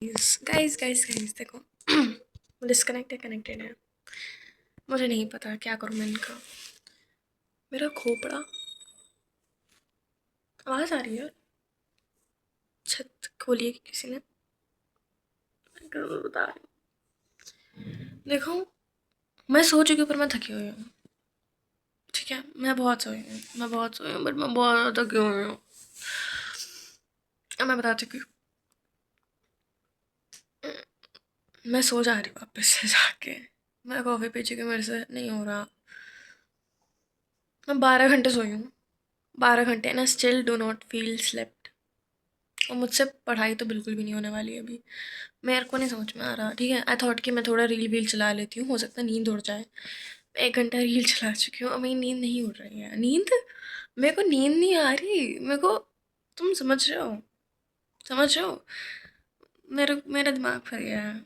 Guys guys guys देखो disconnect है connected है। मुझे नहीं पता क्या करूँ मैं इनका। मेरा खोपड़ा आवाज़ आ रही है। छत खोली है किसी ने। मैं बता रही हूँ देखो, मैं सो चुकी हूँ पर मैं थकी हुई हूँ। ठीक है, मैं बहुत सोई हूँ, बट मैं बहुत थकी हुई हूँ। अब मैं बता चुकी हूँ, मैं सो जा रही हूँ वापस से जाके। मैं कॉफ़ी पी चुकी, मेरे से नहीं हो रहा। मैं 12 घंटे सोई हूँ, 12 घंटे and I still do not feel slept. और मुझसे पढ़ाई तो बिल्कुल भी नहीं होने वाली है अभी। मेरे को नहीं समझ में आ रहा। ठीक है, आई थॉट कि मैं थोड़ा रील वील चला लेती हूँ, हो सकता है नींद उड़ जाए। 1 घंटा रील चला चुकी हूँ, अब मेरी नींद नहीं उड़ रही है। मेरे को नींद नहीं आ रही मेरे को। तुम समझ रहे हो? समझ रहे हो? मेरा दिमाग फट गया है।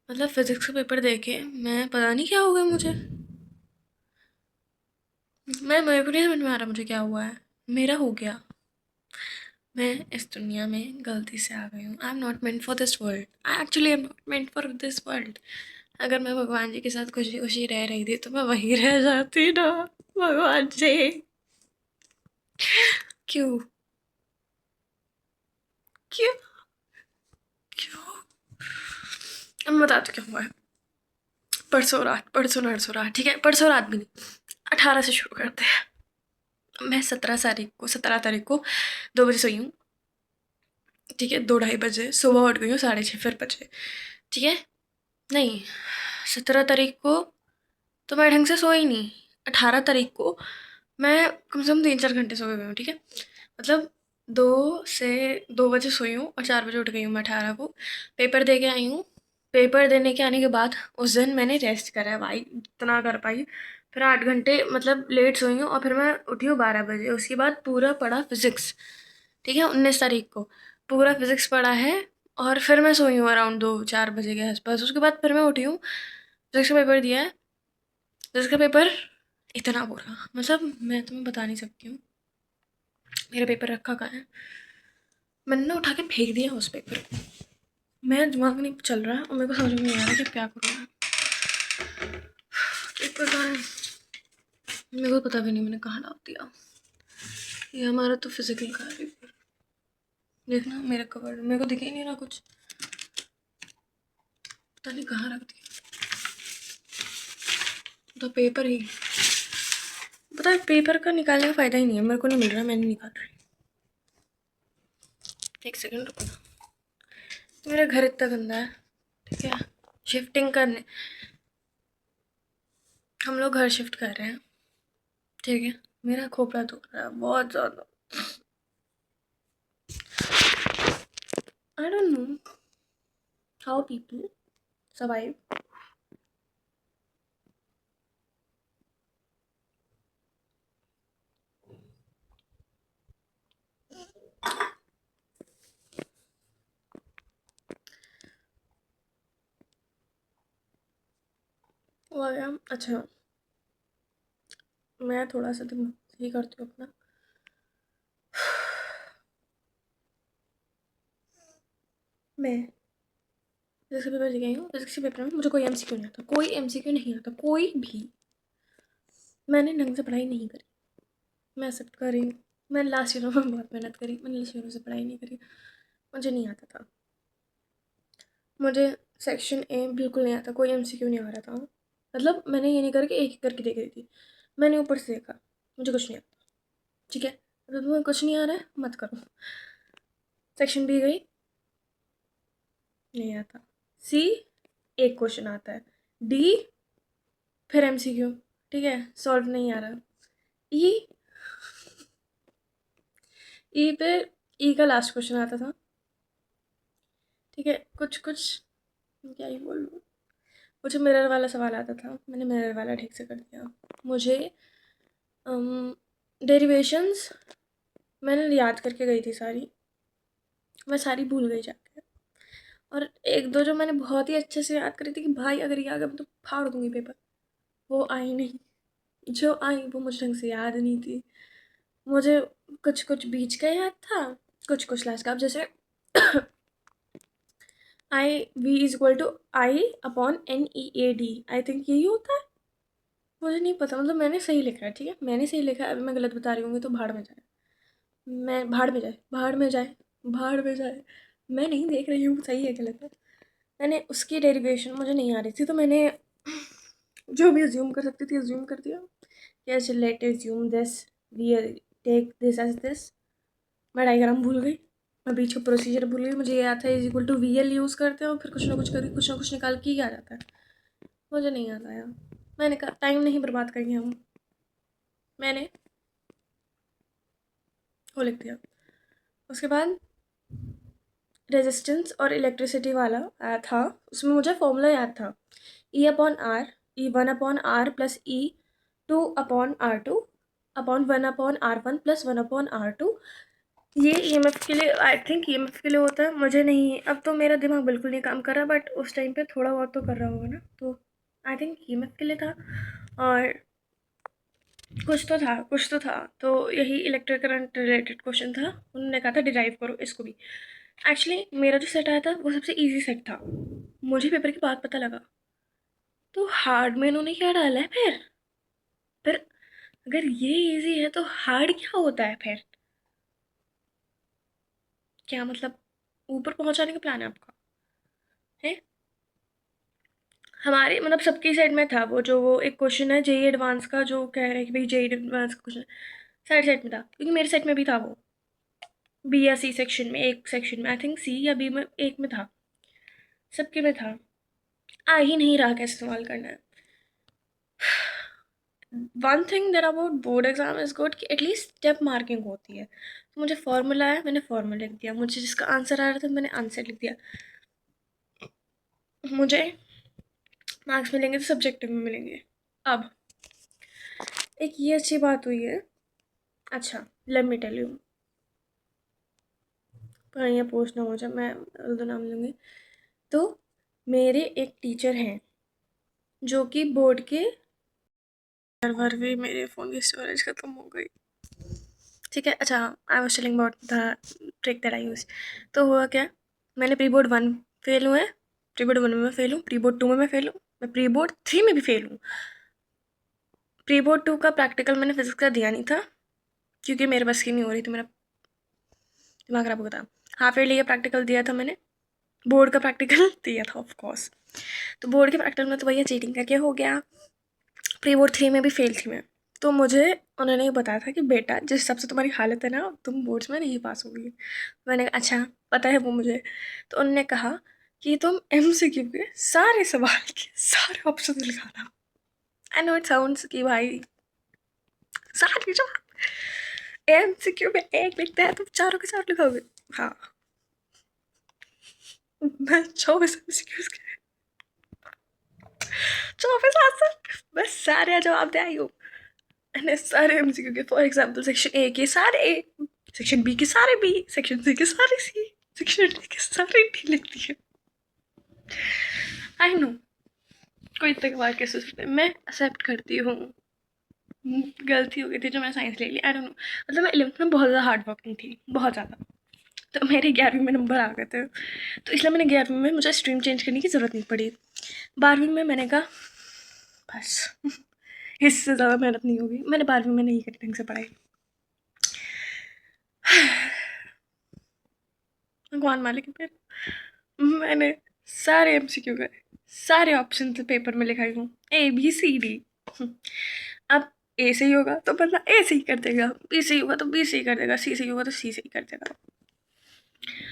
मतलब फिजिक्स का पेपर देके मैं पता नहीं क्या हो गया मुझे। मेरे को नहीं समझ में आ रहा मुझे क्या हुआ है। मेरा हो गया। मैं इस दुनिया में गलती से आ गई हूँ। आई am not meant for this world. I actually am not meant for this world. अगर मैं भगवान जी के साथ खुशी खुशी रह रही थी तो मैं वहीं रह जाती ना। भगवान जी क्यों? क्यों? क्यों? अब मैं बताती क्या हुआ है। परसों रात, ठीक है, परसों रात भी नहीं, 18 से शुरू करते हैं। मैं 17 तारीख को 2 बजे सोई हूँ। ठीक है, 2 ढाई बजे सुबह उठ गई हूँ, 6:30 फिर बजे। ठीक है, नहीं, 17 तारीख को तो मैं ढंग से सोई नहीं। 18 तारीख को मैं कम से कम 3-4 घंटे सो गई हूँ। ठीक है, मतलब 2 बजे सोई हूँ और 4 बजे उठ गई हूँ मैं 18 को। पेपर दे के आई हूँ। पेपर देने के आने के बाद उस दिन मैंने रेस्ट करा है भाई, इतना कर पाई। फिर 8 घंटे मतलब लेट सोई हूँ और फिर मैं उठी हूँ 12 बजे। उसके बाद पूरा पढ़ा फिज़िक्स। ठीक है, 19 तारीख को पूरा फिज़िक्स पढ़ा है। और फिर मैं सोई हूँ अराउंड 2-4 बजे के आसपास। उसके बाद फिर मैं उठी हूँ, फिज़िक्स का पेपर दिया है। फिज़िक्स का पेपर इतना बुरा, मतलब मैं तुम्हें बता नहीं सकती हूँ। मेरा पेपर रखा कहाँ है, मैंने ना उठा के फेंक दिया उस पेपर को। मेरा दिमाग नहीं चल रहा और मेरे को समझ में नहीं आ रहा कि क्या करूँ मैं। पेपर कहाँ है मेरे को पता भी नहीं, मैंने कहाँ डाल दिया। ये हमारा तो फिजिकल का है पेपर। देखना मेरे कवर, मेरे को दिख ही नहीं रहा कुछ, पता नहीं कहाँ रख दिया। तो पेपर ही, पता है पेपर का निकालने का फ़ायदा ही नहीं है। मेरे को नहीं मिल रहा, मैं नहीं निकाल रही। एक सेकंड रुको ना। मेरा घर इतना गंदा है। ठीक है, शिफ्टिंग करने हम लोग घर शिफ्ट कर रहे हैं। ठीक है, मेरा खोपड़ा दुख रहा है बहुत ज़्यादा। I don't know how people survive. हुआ गया। अच्छा, मैं थोड़ा सा दिमाग सही करती हूँ अपना। मैं फिजिक्स के पेपर गई हूँ। फिजिक्स के पेपर में मुझे कोई एमसीक्यू नहीं आता, कोई एमसीक्यू नहीं आता, कोई भी। मैंने ढंग से पढ़ाई नहीं करी, मैं एक्सेप्ट कर रही हूँ। मैंने लास्ट ईयर में बहुत मेहनत करी, मैंने लास्ट ईयर से पढ़ाई नहीं करी। मुझे नहीं आता था। मुझे सेक्शन ए बिल्कुल नहीं आता, कोई एमसीक्यू नहीं आ रहा था। मतलब मैंने ये नहीं करा कि एक एक करके देख रही थी, मैंने ऊपर से देखा। मुझे कुछ नहीं आता। ठीक है, अगर तुम्हें कुछ नहीं आ रहा है मत करो। सेक्शन बी गई, नहीं आता। सी एक क्वेश्चन आता है। डी फिर एमसीक्यू। ठीक है, सॉल्व नहीं आ रहा। ई ई पे ई का लास्ट क्वेश्चन आता था। ठीक है, कुछ कुछ क्या ही बोलूँ। मुझे मिरर वाला सवाल आता था, मैंने मिरर वाला ठीक से कर दिया। मुझे डेरिवेशंस मैंने याद करके गई थी सारी, मैं सारी भूल गई जाके। और एक दो जो मैंने बहुत ही अच्छे से याद करी थी कि भाई अगर ये आ गया मैं तो फाड़ दूंगी पेपर, वो आई नहीं। जो आई वो मुझे ढंग से याद नहीं थी। मुझे कुछ कुछ बीच का याद था, कुछ कुछ लास्ट का। अब जैसे I v = I/NEAD, I think यही होता है। मुझे नहीं पता, मतलब मैंने सही लिखा है, ठीक है, मैंने सही लिखा है। अभी मैं गलत बता रही हूँ तो भाड़ में जाए, मैं भाड़ में जाए, भाड़ में जाए, भाड़ में जाए। मैं नहीं देख रही हूँ सही है गलत है। मैंने उसकी डेरिवेशन मुझे नहीं आ रही थी, तो मैंने जो भी अज्यूम कर सकती थी अज्यूम कर दिया। Yes, let assume this, we take this as this. मैं डायग्राम भूल गई, मैं बीच का प्रोसीजर भूल गई। मुझे याद था is equal to VL use करते हैं और फिर कुछ ना कुछ करके कुछ ना कुछ निकाल के ही आ जाता है। मुझे नहीं आता यार, मैंने कहा टाइम नहीं बर्बाद करेंगे हम। मैंने वो लिख दिया। उसके बाद रेजिस्टेंस और इलेक्ट्रिसिटी वाला आया था, उसमें मुझे फॉर्मूला याद था, E/R, E1/R plus E2/R2 upon 1/R1 plus 1/R2। ये EMF के लिए, आई थिंक EMF के लिए होता है, मुझे नहीं, अब तो मेरा दिमाग बिल्कुल नहीं काम कर रहा, बट उस टाइम पे थोड़ा बहुत तो कर रहा होगा ना, तो आई थिंक EMF के लिए था। और कुछ तो था, तो यही इलेक्ट्रिक करंट रिलेटेड क्वेश्चन था। उन्होंने कहा था डिराइव करो इसको भी। एक्चुअली मेरा जो सेट आया था वो सबसे इजी सेट था, मुझे पेपर के बाद पता लगा। तो हार्ड में इन्होंने क्या डाला है फिर अगर ये इजी है तो हार्ड क्या होता है फिर? क्या मतलब ऊपर पहुंचाने का प्लान है आपका? है हमारे मतलब सबकी साइड में था वो एक क्वेश्चन है जेई एडवांस का, जो कह रहे हैं कि भाई जेई एडवांस का क्वेश्चन साइड साइड में था, क्योंकि मेरे सेट में भी था वो, बी या सी सेक्शन में, एक सेक्शन में, आई थिंक सी या बी में, एक में था, सबके में था। आ ही नहीं रहा कैसे सवाल करना है। One thing that about board exam is good कि एटलीस्ट स्टेप मार्किंग होती है। तो मुझे फॉर्मूला है, मैंने फॉर्मूला लिख दिया, मुझे जिसका आंसर आ रहा था मैंने आंसर लिख दिया। मुझे मार्क्स मिलेंगे तो सब्जेक्टिव में मिलेंगे। अब एक ये अच्छी बात हुई है, अच्छा लेट मी टेल यू, कहीं पूछना मुझे, मैं दो नाम लूँगी। तो मेरे एक टीचर हैं जो कि बोर्ड के, सर्वर भी मेरे फ़ोन की स्टोरेज ख़त्म हो गई, ठीक है। अच्छा, I was telling about the trick that I use. तो हुआ क्या, मैंने प्री बोर्ड 1 फेल हुआ है, प्री बोर्ड 1 में मैं फेल हूँ, प्री बोर्ड 2 में मैं फेल हूँ, मैं प्री बोर्ड 3 में भी फेल हूँ। प्री बोर्ड 2 का प्रैक्टिकल मैंने फिजिक्स का दिया नहीं था, क्योंकि मेरे बस की नहीं हो रही थी, मेरा दिमाग खराब हो गया था। हाफ ईयरली का प्रैक्टिकल दिया था मैंने, बोर्ड का प्रैक्टिकल दिया था ऑफ कोर्स। तो बोर्ड के प्रैक्टिकल में तो भैया चीटिंग करके हो गया। प्री बोर्ड 3 में भी फेल थी मैं। तो मुझे उन्होंने ये बताया था कि बेटा जिस हिसाब से तुम्हारी हालत है ना, तुम बोर्ड्स में नहीं पास होगी। मैंने कहा अच्छा, पता है वो मुझे। तो उन्होंने कहा कि तुम MCQ के सारे सवाल के सारे ऑप्शन लिखाना। आई नो इट साउंड्स कि भाई सारे जो MCQ में एक लिखते हैं तुम चारों के चार लिखोगे। हाँ, मैं 24 MCQs के 24 आंसर बस सारे जवाब दे आई हूँ। मैंने सारे MCQ के, फॉर एग्जाम्पल सेक्शन A के सारे A, सेक्शन B के सारे B, सेक्शन C के सारे C, सेक्शन D के सारे D लिख दिए। आई नो कोई इतने बार कैसे सोचते, मैं एक्सेप्ट करती हूँ गलती हो गई थी जो मैंने साइंस ले ली। आई डोंट नो, मतलब मैं 11th में बहुत ज़्यादा हार्ड वर्किंग थी, बहुत ज़्यादा। तो मेरे 11वीं में नंबर आ गए थे, तो इसलिए मैंने 11वीं में मुझे स्ट्रीम चेंज करने की ज़रूरत नहीं पड़ी। 12वीं में मैंने कहा बस इससे ज़्यादा मेहनत नहीं होगी, मैंने 12वीं में नहीं करी ढंग से पढ़ाई। भगवान मालिक है फिर मैंने सारे MCQ गए, सारे ऑप्शन पेपर में लिखाई हूँ ABCD। अब A सही होगा तो बंदा A सही कर देगा, B सही होगा तो B सही कर देगा, C सही होगा तो C सही कर देगा।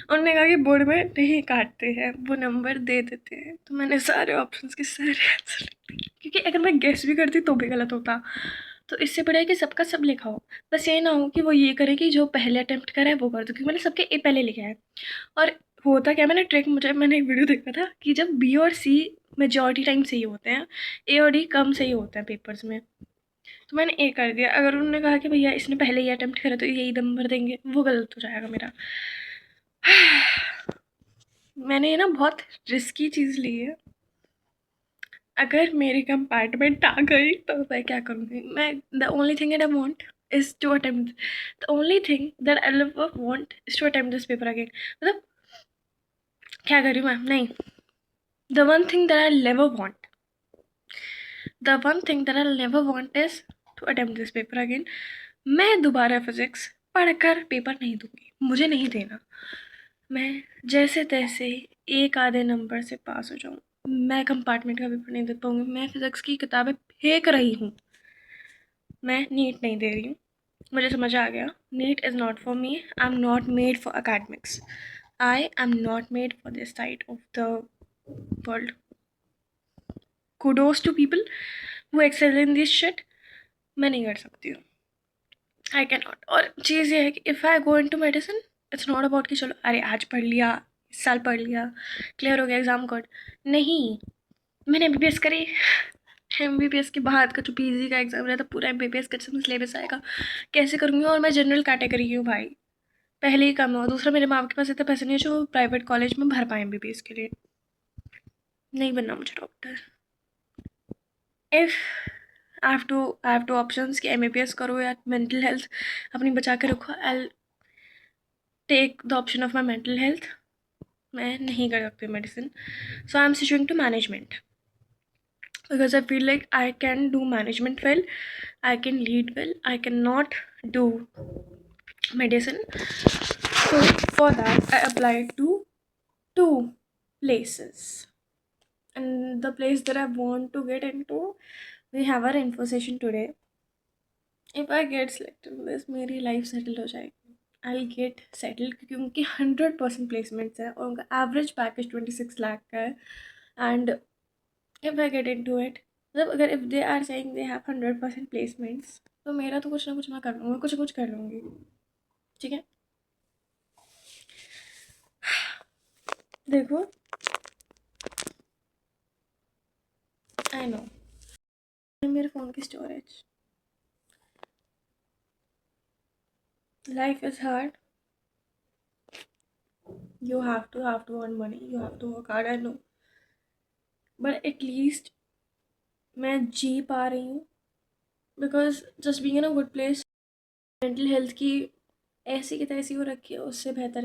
उन्होंने कहा कि बोर्ड में नहीं काटते हैं, वो नंबर दे देते हैं। तो मैंने सारे ऑप्शंस के सारे आंसर लिख दिए, क्योंकि अगर मैं गेस भी करती तो भी गलत होता। तो इससे बढ़िया कि सबका सब लिखा हो, बस ये ना हो कि वो ये करे कि जो पहले अटेम्प्ट करा है वो कर दो, क्योंकि मैंने सबके A पहले लिखा है। और होता क्या, मैंने एक वीडियो देखा था कि जब B और C मेजॉरिटी टाइम सही होते हैं, A और D कम सही होते हैं पेपर्स में, तो मैंने A कर दिया। अगर उन्होंने कहा कि भैया इसने पहले ही अटेम्प्ट करा तो यही नंबर देंगे, वो गलत हो जाएगा मेरा। मैंने ये ना बहुत रिस्की चीज़ ली है, अगर मेरी कंपार्टमेंट आ गई तो मैं क्या करूँगी। मैं the only thing that I want is to attempt, the only thing that I want is to attempt this paper again. मतलब क्या कर रही हूँ मैं? नहीं, the one thing that I never want, the one thing that I never want is to attempt this paper again. मैं दोबारा physics पढ़कर पेपर नहीं दूंगी, मुझे नहीं देना। मैं जैसे तैसे एक आधे नंबर से पास हो जाऊँ, मैं कंपार्टमेंट का पेपर नहीं दे पाऊँगी। मैं फिजिक्स की किताबें फेंक रही हूँ, मैं नीट नहीं दे रही हूँ। मुझे समझ आ गया, NEET is not for me, I am not made for academics, I am not made for this side of the world. Kudos to people who excel in this shit. मैं नहीं कर सकती हूँ, आई कैन नॉट। और चीज़ ये है कि if I go into medicine, it's not about कि चलो अरे आज पढ़ लिया, इस साल पढ़ लिया, क्लियर हो गया एग्ज़ाम कोड। नहीं, मैंने एमबीबीएस करी, एमबीबीएस के बाद का जो पीजी का एग्ज़ाम रहता पूरा एमबीबीएस का जिसमें सिलेबस आएगा, कैसे करूँगी? और मैं जनरल कैटेगरी की हूँ भाई, पहले ही कम है, और दूसरा मेरे माँ बाप के पास इतने पैसे नहीं है जो प्राइवेट कॉलेज में भर पाए एमबीबीएस के लिए। नहीं बनना मुझे doctor. If I have two options कि एमबीबीएस करो या मेंटल हेल्थ अपनी बचा के रखो, I take the option of my mental health. मैं नहीं कर सकती medicine, so I am switching to management because I feel like I can do management well, I can lead well, I cannot do medicine. So for that I applied to two places, and the place that I want to get into, we have our info session today. If I get selected for this, मेरी life settle हो जाएगी, I get settle, क्योंकि उनकी 100% placements है और उनका average package 26 lakh का है। And if I get into it, मतलब अगर if they are saying they have 100% placements, तो मेरा तो कुछ ना कुछ मैं कर लूँगी, कुछ कुछ कर लूँगी, ठीक है। देखो, आई नो मेरे फ़ोन की storage, life is hard, you have to earn money, you have to work hard, I know, but at least मैं जी पा रही हूँ, because just being in a good place. Mental health की ऐसी की तैसी हो रखी है, उससे बेहतर